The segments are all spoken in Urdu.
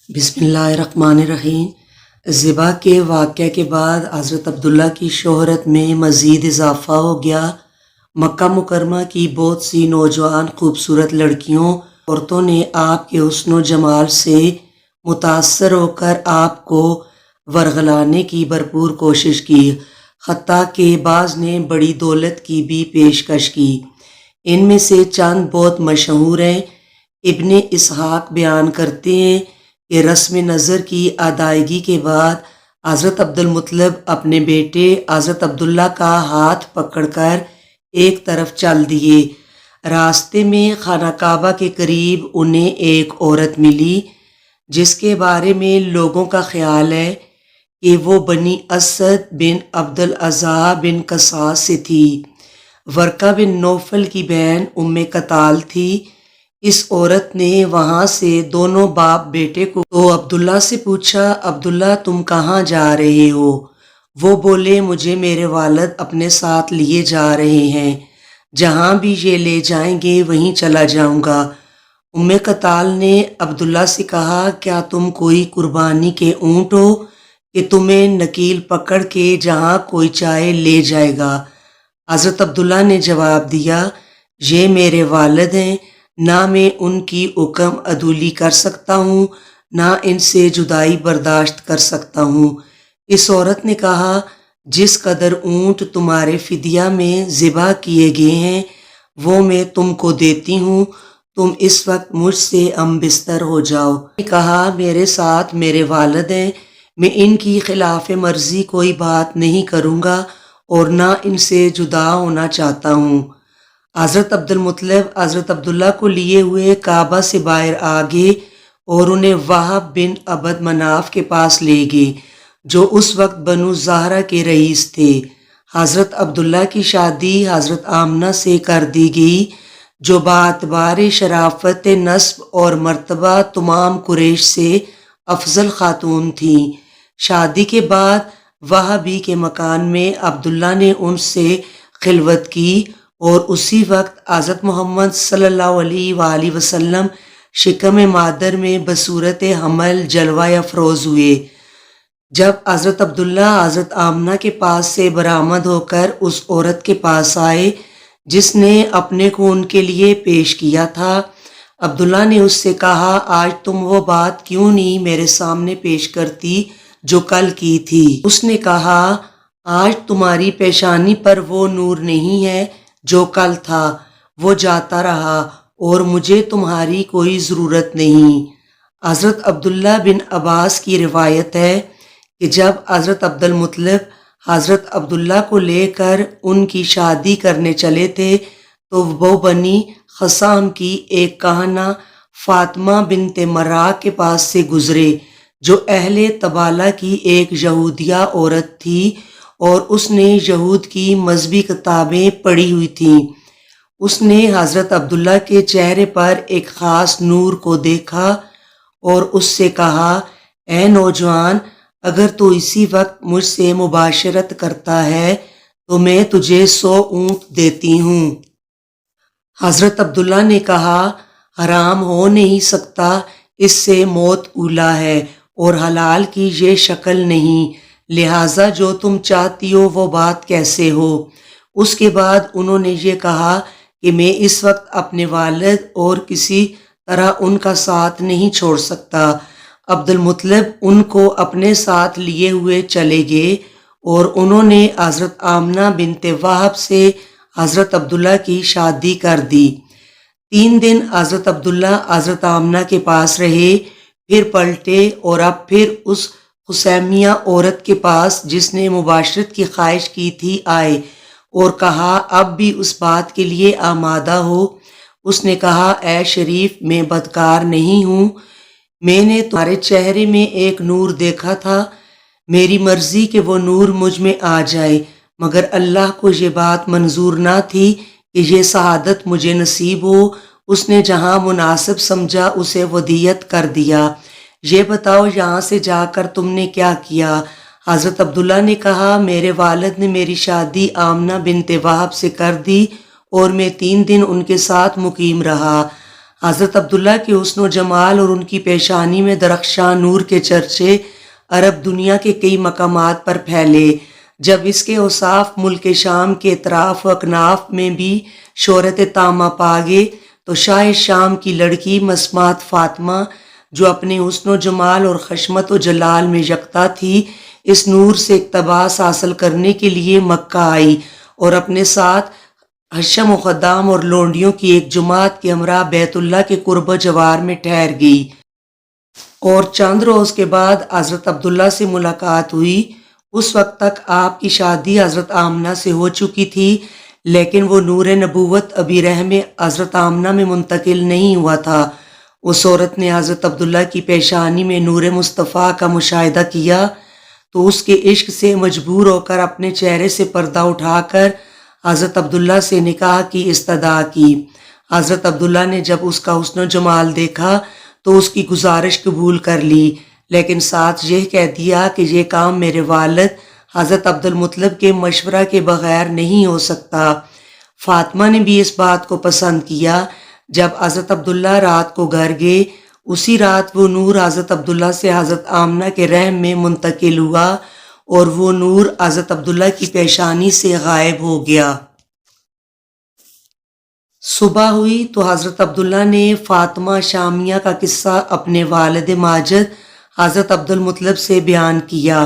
بسم اللہ الرحمن الرحیم۔ ذبح کے واقعہ کے بعد حضرت عبداللہ کی شہرت میں مزید اضافہ ہو گیا۔ مکہ مکرمہ کی بہت سی نوجوان خوبصورت لڑکیوں عورتوں نے آپ کے حسن و جمال سے متاثر ہو کر آپ کو ورغلانے کی بھرپور کوشش کی، حتیٰ کہ بعض نے بڑی دولت کی بھی پیشکش کی۔ ان میں سے چند بہت مشہور ہیں۔ ابن اسحاق بیان کرتے ہیں کہ رسم نظر کی ادائیگی کے بعد حضرت عبد المطلب اپنے بیٹے حضرت عبداللہ کا ہاتھ پکڑ کر ایک طرف چل دیے۔ راستے میں خانہ کعبہ کے قریب انہیں ایک عورت ملی جس کے بارے میں لوگوں کا خیال ہے کہ وہ بنی اسد بن عبد العزیٰ بن قصاص سے تھی۔ ورقہ بن نوفل کی بہن ام قتال تھی۔ اس عورت نے وہاں سے دونوں باپ بیٹے کو تو عبداللہ سے پوچھا، عبداللہ تم کہاں جا رہے ہو؟ وہ بولے، مجھے میرے والد اپنے ساتھ لیے جا رہے ہیں، جہاں بھی یہ لے جائیں گے وہیں چلا جاؤں گا۔ ام قتال نے عبداللہ سے کہا، کیا تم کوئی قربانی کے اونٹ ہو کہ تمہیں نکیل پکڑ کے جہاں کوئی چاہے لے جائے گا؟ حضرت عبداللہ نے جواب دیا، یہ میرے والد ہیں، نہ میں ان کی حکم عدولی کر سکتا ہوں، نہ ان سے جدائی برداشت کر سکتا ہوں۔ اس عورت نے کہا، جس قدر اونٹ تمہارے فدیہ میں ذبح کیے گئے ہیں وہ میں تم کو دیتی ہوں، تم اس وقت مجھ سے ہم بستر ہو جاؤ۔ میں نے کہا، میرے ساتھ میرے والد ہیں، میں ان کی خلاف مرضی کوئی بات نہیں کروں گا اور نہ ان سے جدا ہونا چاہتا ہوں۔ حضرت عبد المطلب حضرت عبداللہ کو لیے ہوئے کعبہ سے باہر آ گئے اور انہیں وہب بن عبد مناف کے پاس لے گئے جو اس وقت بنو زہرہ کے رئیس تھے۔ حضرت عبداللہ کی شادی حضرت آمنہ سے کر دی گئی جو باعتبار شرافت نسب اور مرتبہ تمام قریش سے افضل خاتون تھیں۔ شادی کے بعد وہبی کے مکان میں عبداللہ نے ان سے خلوت کی اور اسی وقت حضرت محمد صلی اللہ علیہ وآلہ وسلم شکم مادر میں بصورت حمل جلوہ افروز ہوئے۔ جب حضرت عبداللہ حضرت آمنہ کے پاس سے برآمد ہو کر اس عورت کے پاس آئے جس نے اپنے کو ان کے لیے پیش کیا تھا، عبداللہ نے اس سے کہا، آج تم وہ بات کیوں نہیں میرے سامنے پیش کرتی جو کل کی تھی؟ اس نے کہا، آج تمہاری پیشانی پر وہ نور نہیں ہے جو کل تھا، وہ جاتا رہا اور مجھے تمہاری کوئی ضرورت نہیں۔ حضرت عبداللہ بن عباس کی روایت ہے کہ جب حضرت عبد المطلب حضرت عبداللہ کو لے کر ان کی شادی کرنے چلے تھے تو وہ بنی خثعم کی ایک کہنہ فاطمہ بنت مرہ کے پاس سے گزرے جو اہل تبالہ کی ایک یہودیہ عورت تھی اور اس نے یہود کی مذہبی کتابیں پڑھی ہوئی تھیں۔ اس نے حضرت عبداللہ کے چہرے پر ایک خاص نور کو دیکھا اور اس سے کہا، اے نوجوان، اگر تو اسی وقت مجھ سے مباشرت کرتا ہے تو میں تجھے 100 اونٹ دیتی ہوں۔ حضرت عبداللہ نے کہا، حرام ہو نہیں سکتا، اس سے موت اولیٰ ہے اور حلال کی یہ شکل نہیں، لہٰذا جو تم چاہتی ہو وہ بات کیسے ہو؟ اس کے بعد انہوں نے یہ کہا کہ میں اس وقت اپنے والد اور کسی طرح ان کا ساتھ نہیں چھوڑ سکتا۔ عبد المطلب ان کو اپنے ساتھ لیے ہوئے چلے گئے اور انہوں نے حضرت آمنہ بنت وہب سے حضرت عبداللہ کی شادی کر دی۔ 3 دن حضرت عبداللہ حضرت آمنہ کے پاس رہے، پھر پلٹے اور اب پھر اس خثیمیہ عورت کے پاس جس نے مباشرت کی خواہش کی تھی آئے اور کہا، اب بھی اس بات کے لیے آمادہ ہو؟ اس نے کہا، اے شریف، میں بدکار نہیں ہوں، میں نے تمہارے چہرے میں ایک نور دیکھا تھا، میری مرضی کہ وہ نور مجھ میں آ جائے، مگر اللہ کو یہ بات منظور نہ تھی کہ یہ سعادت مجھے نصیب ہو۔ اس نے جہاں مناسب سمجھا اسے ودیعت کر دیا۔ یہ بتاؤ یہاں سے جا کر تم نے کیا کیا؟ حضرت عبداللہ نے کہا، میرے والد نے میری شادی آمنہ بنت وہب سے کر دی اور میں 3 دن ان کے ساتھ مقیم رہا۔ حضرت عبداللہ کے حسن و جمال اور ان کی پیشانی میں درخشاں نور کے چرچے عرب دنیا کے کئی مقامات پر پھیلے۔ جب اس کے اوصاف ملک شام کے اطراف و اکناف میں بھی شہرت تامہ پا گئے تو شاہ شام کی لڑکی مسمات فاطمہ، جو اپنے حسن و جمال اور خشمت و جلال میں یکتا تھی، اس نور سے اقتباس حاصل کرنے کے لیے مکہ آئی اور اپنے ساتھ حشم و خدام اور لونڈیوں کی ایک جماعت کے ہمراہ بیت اللہ کے قرب و جوار میں ٹھہر گئی، اور چند روز کے بعد حضرت عبداللہ سے ملاقات ہوئی۔ اس وقت تک آپ کی شادی حضرت آمنہ سے ہو چکی تھی، لیکن وہ نور نبوت ابھی رحم حضرت آمنہ میں منتقل نہیں ہوا تھا۔ اس عورت نے حضرت عبداللہ کی پیشانی میں نور مصطفیٰ کا مشاہدہ کیا تو اس کے عشق سے مجبور ہو کر اپنے چہرے سے پردہ اٹھا کر حضرت عبداللہ سے نکاح کی استدعا کی۔ حضرت عبداللہ نے جب اس کا حسن و جمال دیکھا تو اس کی گزارش قبول کر لی، لیکن ساتھ یہ کہہ دیا کہ یہ کام میرے والد حضرت عبد المطلب کے مشورہ کے بغیر نہیں ہو سکتا۔ فاطمہ نے بھی اس بات کو پسند کیا۔ جب حضرت عبداللہ رات کو گھر گئے، اسی رات وہ نور حضرت عبداللہ سے حضرت آمنہ کے رحم میں منتقل ہوا اور وہ نور حضرت عبداللہ کی پیشانی سے غائب ہو گیا۔ صبح ہوئی تو حضرت عبداللہ نے فاطمہ شامیہ کا قصہ اپنے والد ماجد حضرت عبد المطلب سے بیان کیا۔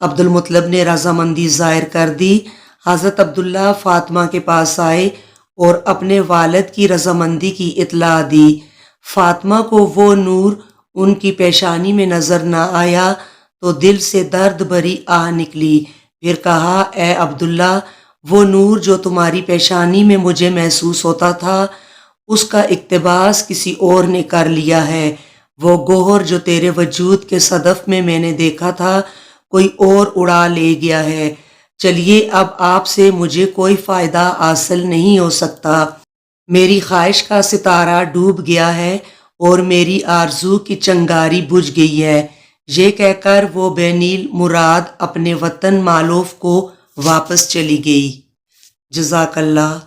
عبد المطلب نے رضامندی ظاہر کر دی۔ حضرت عبداللہ فاطمہ کے پاس آئے اور اپنے والد کی رضامندی کی اطلاع دی۔ فاطمہ کو وہ نور ان کی پیشانی میں نظر نہ آیا تو دل سے درد بھری آہ نکلی۔ پھر کہا، اے عبداللہ، وہ نور جو تمہاری پیشانی میں مجھے محسوس ہوتا تھا، اس کا اقتباس کسی اور نے کر لیا ہے۔ وہ گوہر جو تیرے وجود کے صدف میں نے دیکھا تھا، کوئی اور اڑا لے گیا ہے۔ چلیے، اب آپ سے مجھے کوئی فائدہ حاصل نہیں ہو سکتا۔ میری خواہش کا ستارہ ڈوب گیا ہے اور میری آرزو کی چنگاری بجھ گئی ہے۔ یہ کہہ کر وہ بے نیل مراد اپنے وطن مالوف کو واپس چلی گئی۔ جزاک اللہ۔